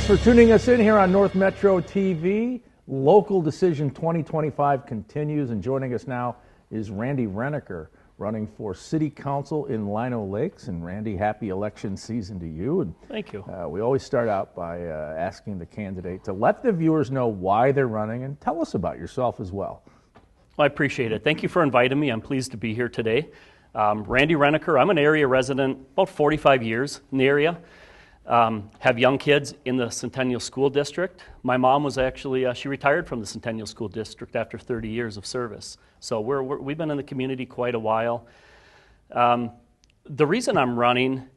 Thanks for tuning us in here on North Metro TV. Local Decision 2025 continues, and joining us now is Randy Rennaker, running for City Council in Lino Lakes. And Randy, happy election season to you. And thank you. We always start out by asking the candidate to let the viewers know why they're running, and tell us about yourself as well. Well, I appreciate it. Thank you for inviting me. I'm pleased to be here today. Randy Rennaker. I'm an area resident, about 45 years in the area. Have young kids in the Centennial School District. My mom was actually, she retired from the Centennial School District after 30 years of service. So we've been in the community quite a while. The reason I'm running,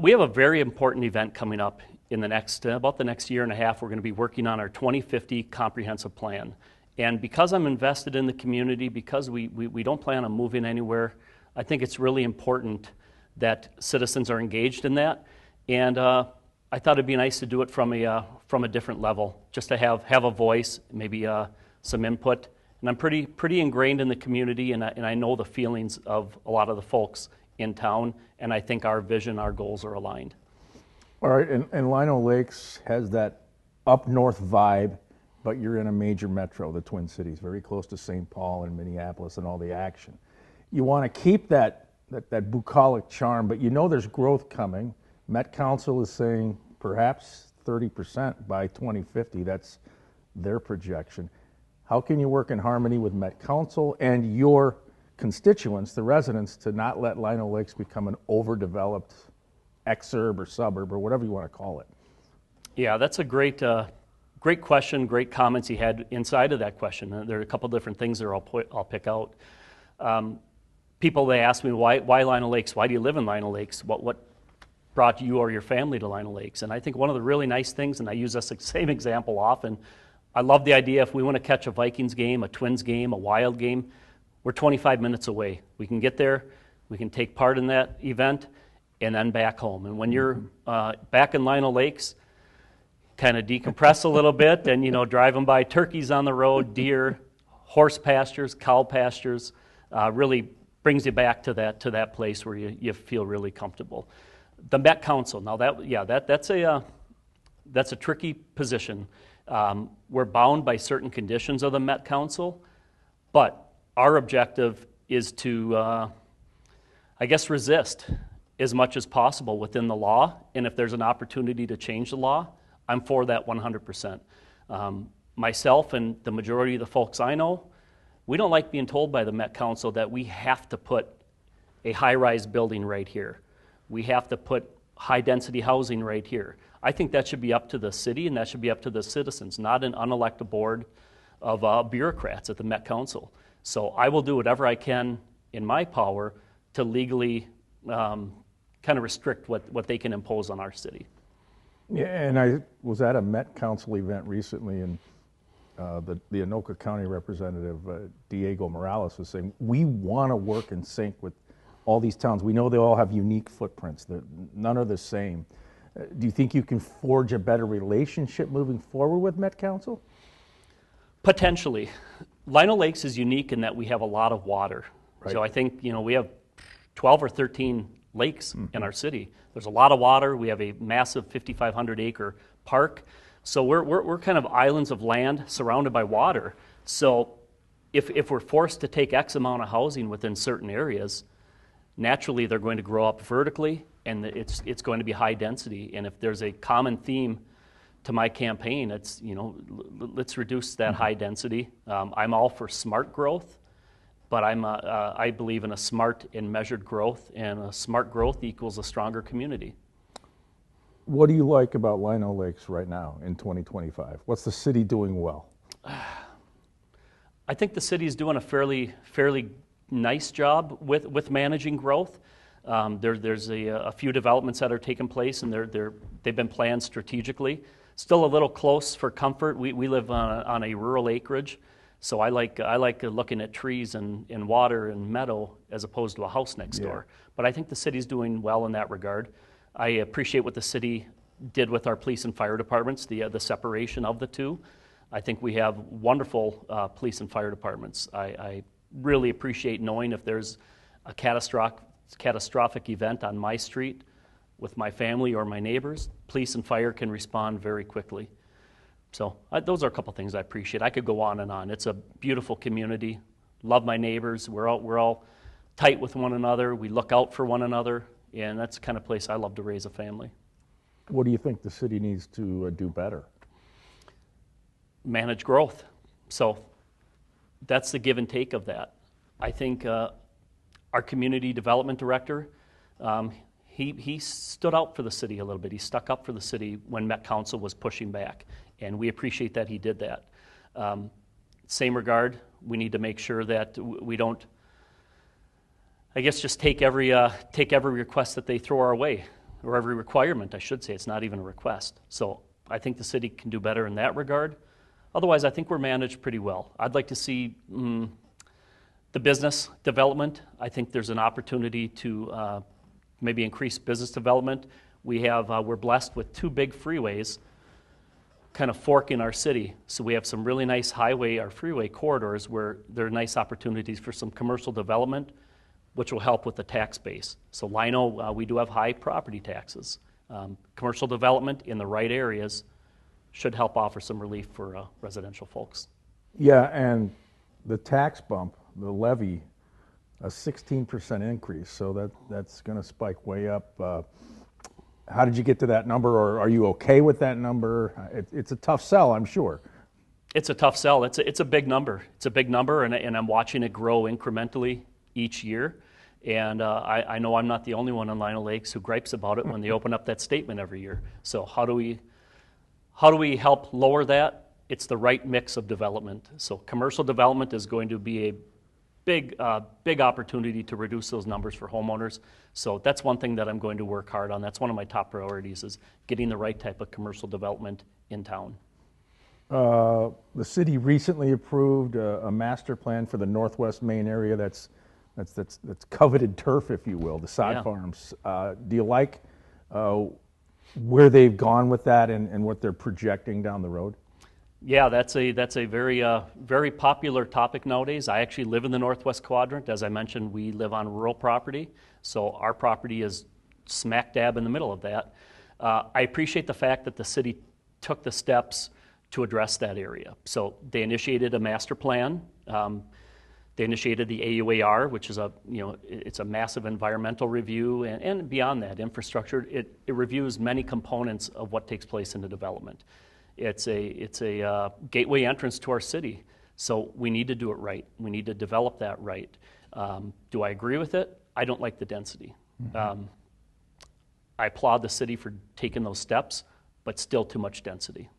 we have a very important event coming up in the next, about the next year and a half. We're going to be working on our 2050 comprehensive plan. And because I'm invested in the community, because we don't plan on moving anywhere, I think it's really important that citizens are engaged in that. And I thought it'd be nice to do it from a different level, just to have a voice, maybe some input. And I'm pretty ingrained in the community, and I know the feelings of a lot of the folks in town, and I think our vision, our goals are aligned. All right, and Lino Lakes has that up north vibe, but you're in a major metro, the Twin Cities, very close to St. Paul and Minneapolis and all the action. You want to keep that bucolic charm, but you know there's growth coming. Met Council is saying perhaps 30% by 2050. That's their projection. How can you work in harmony with Met Council and your constituents, the residents, to not let Lino Lakes become an overdeveloped exurb or suburb or whatever you want to call it? Yeah, that's a great question, great comments you had inside of that question. There are a couple different things there I'll pick out. People, they ask me, why Lino Lakes? Why do you live in Lino Lakes? What brought you or your family to Lino Lakes? And I think one of the really nice things, and I use this same example often, I love the idea if we want to catch a Vikings game, a Twins game, a Wild game, we're 25 minutes away. We can get there, we can take part in that event, and then back home. And when you're back in Lino Lakes, kind of decompress a little bit, and driving by turkeys on the road, deer, horse pastures, cow pastures, really brings you back to that place where you feel really comfortable. The Met Council, now that's a tricky position. We're bound by certain conditions of the Met Council, but our objective is to, resist as much as possible within the law, and if there's an opportunity to change the law, I'm for that 100%. Myself and the majority of the folks I know, we don't like being told by the Met Council that we have to put a high-rise building right here. We have to put high-density housing right here. I think that should be up to the city and that should be up to the citizens, not an unelected board of bureaucrats at the Met Council. So I will do whatever I can in my power to legally kind of restrict what they can impose on our city. Yeah, and I was at a Met Council event recently, and the Anoka County representative, Diego Morales, was saying, we want to work in sync with all these towns. We know they all have unique footprints. None are the same. Do you think you can forge a better relationship moving forward with Met Council? Potentially. Lino Lakes is unique in that we have a lot of water. Right. So I think we have 12 or 13 lakes in our city. There's a lot of water. We have a massive 5,500 acre park. So we're kind of islands of land surrounded by water. So if we're forced to take X amount of housing within certain areas, naturally they're going to grow up vertically, and it's going to be high density. And if there's a common theme to my campaign, it's let's reduce that high density. I'm all for smart growth, but I believe in a smart and measured growth, and a smart growth equals a stronger community. What do you like about Lino Lakes right now in 2025? What's the city doing well? I think the city is doing a fairly nice job with managing growth. There's a few developments that are taking place, and they've been planned strategically. Still a little close for comfort. We live on a rural acreage, so I like looking at trees and water and meadow as opposed to a house next door. But I think the city's doing well in that regard. I appreciate what the city did with our police and fire departments, the separation of the two. I think we have wonderful police and fire departments. I really appreciate knowing if there's a catastrophic event on my street, with my family or my neighbors, police and fire can respond very quickly. So those are a couple things I appreciate. I could go on and on. It's a beautiful community. Love my neighbors. We're all tight with one another. We look out for one another, and that's the kind of place I love to raise a family. What do you think the city needs to do better? Manage growth. So that's the give and take of that. I think our community development director, he stood out for the city a little bit. He stuck up for the city when Met Council was pushing back, and we appreciate that he did that. Same regard, we need to make sure that we don't, I guess, just take every request that they throw our way, or every requirement, I should say. It's not even a request. So I think the city can do better in that regard. Otherwise, I think we're managed pretty well. I'd like to see the business development. I think there's an opportunity to maybe increase business development. We're blessed with two big freeways kind of forking our city. So we have some really nice highway or freeway corridors where there are nice opportunities for some commercial development, which will help with the tax base. So Lino, we do have high property taxes. Commercial development in the right areas should help offer some relief for residential folks. Yeah, and the tax bump, the levy, a 16% increase, so that's going to spike way up. How did you get to that number, or are you okay with that number? It's a tough sell, I'm sure. It's a tough sell. It's a big number. It's a big number, and I'm watching it grow incrementally each year. And I know I'm not the only one on Lino Lakes who gripes about it when they open up that statement every year. So how do we help lower that? It's the right mix of development. So commercial development is going to be a big opportunity to reduce those numbers for homeowners. So that's one thing that I'm going to work hard on. That's one of my top priorities, is getting the right type of commercial development in town. The city recently approved a master plan for the Northwest Maine area. That's coveted turf, if you will, the sod farms. Do you like where they've gone with that and what they're projecting down the road? Yeah, that's a very popular topic nowadays. I actually live in the Northwest Quadrant. As I mentioned, we live on rural property, so our property is smack dab in the middle of that. I appreciate the fact that the city took the steps to address that area. So they initiated a master plan. They initiated the AUAR, which is it's a massive environmental review, and beyond that, infrastructure. It reviews many components of what takes place in the development. It's a gateway entrance to our city, so we need to do it right. We need to develop that right. Do I agree with it? I don't like the density. Mm-hmm. I applaud the city for taking those steps, but still too much density.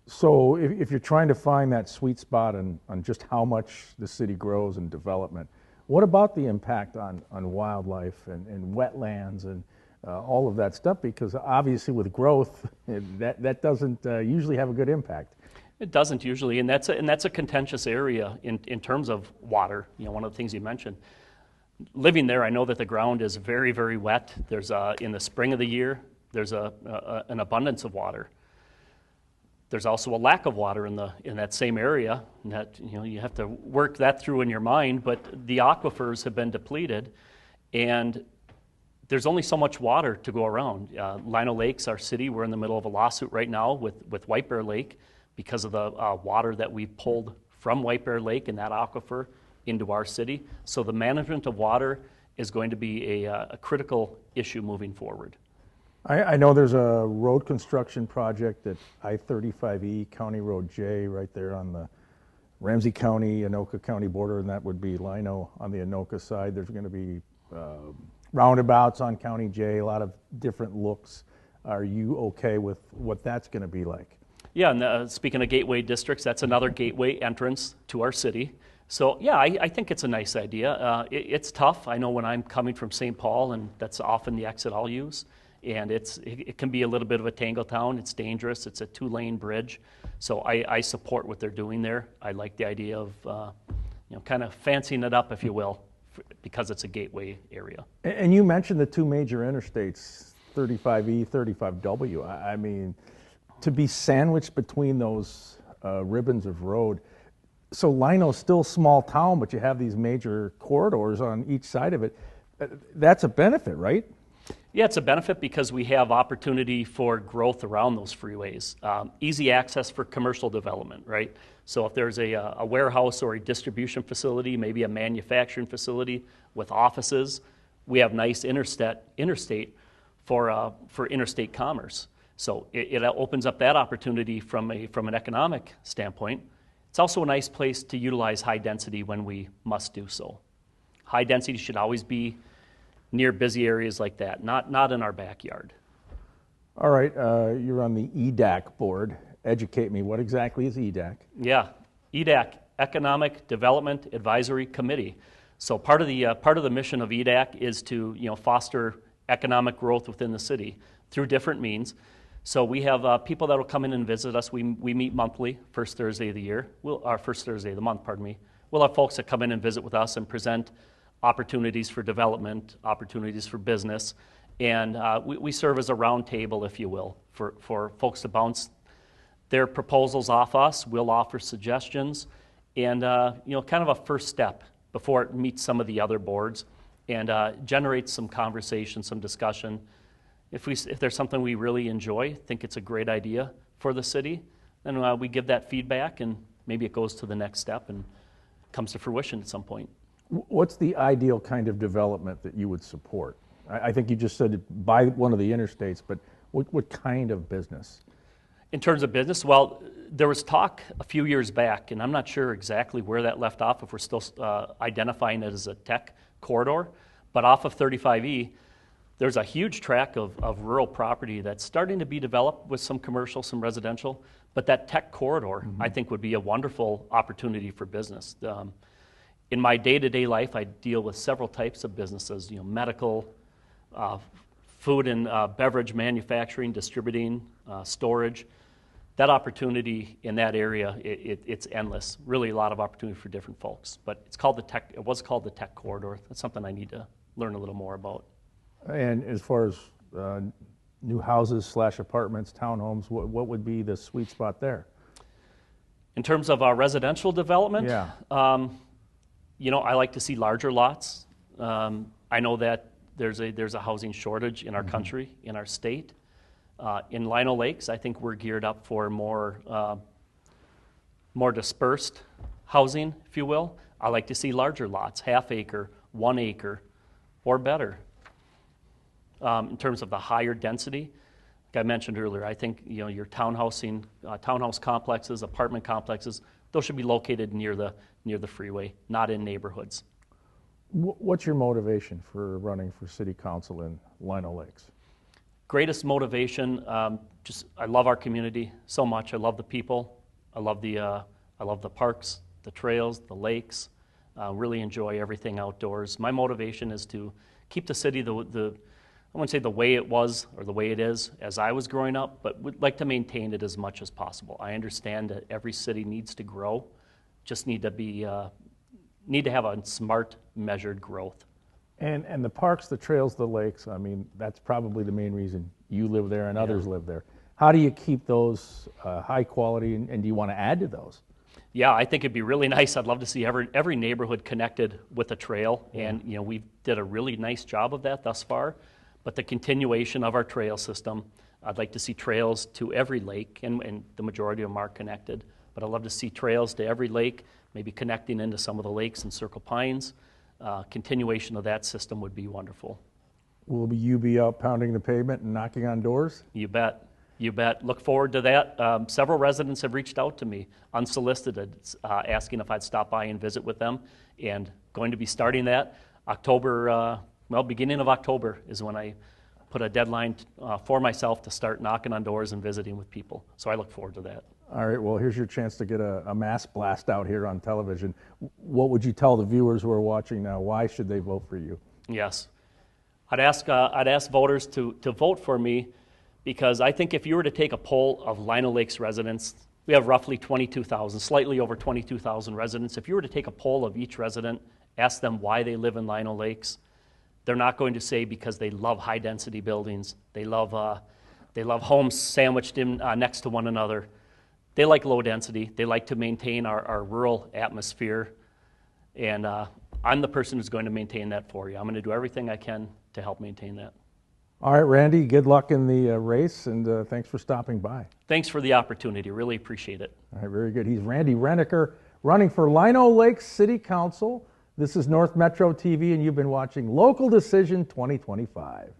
So if you're trying to find that sweet spot on just how much the city grows in development, what about the impact on wildlife and wetlands and all of that stuff? Because obviously with growth, that doesn't usually have a good impact. It doesn't usually, and that's a contentious area in terms of water. One of the things you mentioned. Living there, I know that the ground is very, very wet. There's in the spring of the year, there's an abundance of water. There's also a lack of water in that same area, and that you have to work that through in your mind. But the aquifers have been depleted, and there's only so much water to go around. Lino Lakes, our city, we're in the middle of a lawsuit right now with White Bear Lake because of the water that we pulled from White Bear Lake and that aquifer into our city. So the management of water is going to be a critical issue moving forward. I know there's a road construction project at I-35E, County Road J, right there on the Ramsey County, Anoka County border, and that would be Lino on the Anoka side. There's going to be roundabouts on County J, a lot of different looks. Are you okay with what that's going to be like? Yeah, and speaking of gateway districts, that's another gateway entrance to our city. So yeah, I think it's a nice idea. It's tough. I know when I'm coming from St. Paul, and that's often the exit I'll use. And it can be a little bit of a tangle town. It's dangerous. It's a 2-lane bridge. So I support what they're doing there. I like the idea of kind of fancying it up, if you will, because it's a gateway area. And you mentioned the two major interstates, 35E, 35W. I mean, to be sandwiched between those ribbons of road. So Lino's still a small town, but you have these major corridors on each side of it. That's a benefit, right? Yeah, it's a benefit because we have opportunity for growth around those freeways. Easy access for commercial development, right? So if there's a warehouse or a distribution facility, maybe a manufacturing facility with offices, we have nice interstate for interstate commerce. So it opens up that opportunity from an economic standpoint. It's also a nice place to utilize high density when we must do so. High density should always be near busy areas like that, not in our backyard. All right, you're on the EDAC board. Educate me, what exactly is EDAC? Yeah, EDAC, Economic Development Advisory Committee. So part of the mission of EDAC is to foster economic growth within the city through different means. So we have people that will come in and visit us. We meet monthly, first Thursday of the year. First Thursday of the month, pardon me. We'll have folks that come in and visit with us and present opportunities for development, opportunities for business, and we serve as a round table, if you will, for folks to bounce their proposals off us. We'll offer suggestions, and kind of a first step before it meets some of the other boards, and generates some conversation, some discussion. If there's something we really enjoy, think it's a great idea for the city, then we give that feedback, and maybe it goes to the next step and comes to fruition at some point. What's the ideal kind of development that you would support? I think you just said buy one of the interstates, but what kind of business? In terms of business, well, there was talk a few years back, and I'm not sure exactly where that left off, if we're still identifying it as a tech corridor, but off of 35E, there's a huge tract of rural property that's starting to be developed with some commercial, some residential, but that tech corridor, I think, would be a wonderful opportunity for business. In my day-to-day life, I deal with several types of businesses, medical, food and beverage manufacturing, distributing, storage. That opportunity in that area, it's endless. Really a lot of opportunity for different folks. But it was called the tech corridor. That's something I need to learn a little more about. And as far as new houses / apartments, townhomes, what would be the sweet spot there? In terms of our residential development, yeah. I like to see larger lots. I know that there's a housing shortage in our country, in our state. In Lino Lakes, I think we're geared up for more dispersed housing, if you will. I like to see larger lots, half acre, 1 acre, or better. In terms of the higher density, like I mentioned earlier, I think your townhouse complexes, apartment complexes, those should be located near the freeway, not in neighborhoods. What's your motivation for running for city council in Lino Lakes? Greatest motivation, I love our community so much. I love the people. I love the parks, the trails, the lakes. Really enjoy everything outdoors. My motivation is to keep the city I wouldn't say the way it was or the way it is as I was growing up, but would like to maintain it as much as possible. I understand that every city needs to grow, just need to have a smart, measured growth. And the parks, the trails, the lakes, I mean, that's probably the main reason you live there and others live there. How do you keep those high quality, and do you want to add to those? Yeah, I think it'd be really nice. I'd love to see every neighborhood connected with a trail, and we did a really nice job of that thus far. But the continuation of our trail system, I'd like to see trails to every lake, and the majority of them are connected. But I'd love to see trails to every lake, maybe connecting into some of the lakes in Circle Pines. Continuation of that system would be wonderful. Will you be out pounding the pavement and knocking on doors? You bet. You bet. Look forward to that. Several residents have reached out to me, unsolicited, asking if I'd stop by and visit with them, and going to be starting that beginning of October is when I put a deadline for myself to start knocking on doors and visiting with people. So I look forward to that. All right, well, here's your chance to get a mass blast out here on television. What would you tell the viewers who are watching now? Why should they vote for you? Yes. I'd ask voters to vote for me, because I think if you were to take a poll of Lino Lakes residents, we have roughly 22,000, slightly over 22,000 residents. If you were to take a poll of each resident, ask them why they live in Lino Lakes, they're not going to say because they love high-density buildings. They love homes sandwiched in next to one another. They like low density. They like to maintain our rural atmosphere. And I'm the person who's going to maintain that for you. I'm going to do everything I can to help maintain that. All right, Randy, good luck in the race, and thanks for stopping by. Thanks for the opportunity. Really appreciate it. All right, very good. He's Randy Rennaker, running for Lino Lakes City Council. This is North Metro TV, and you've been watching Local Decision 2025.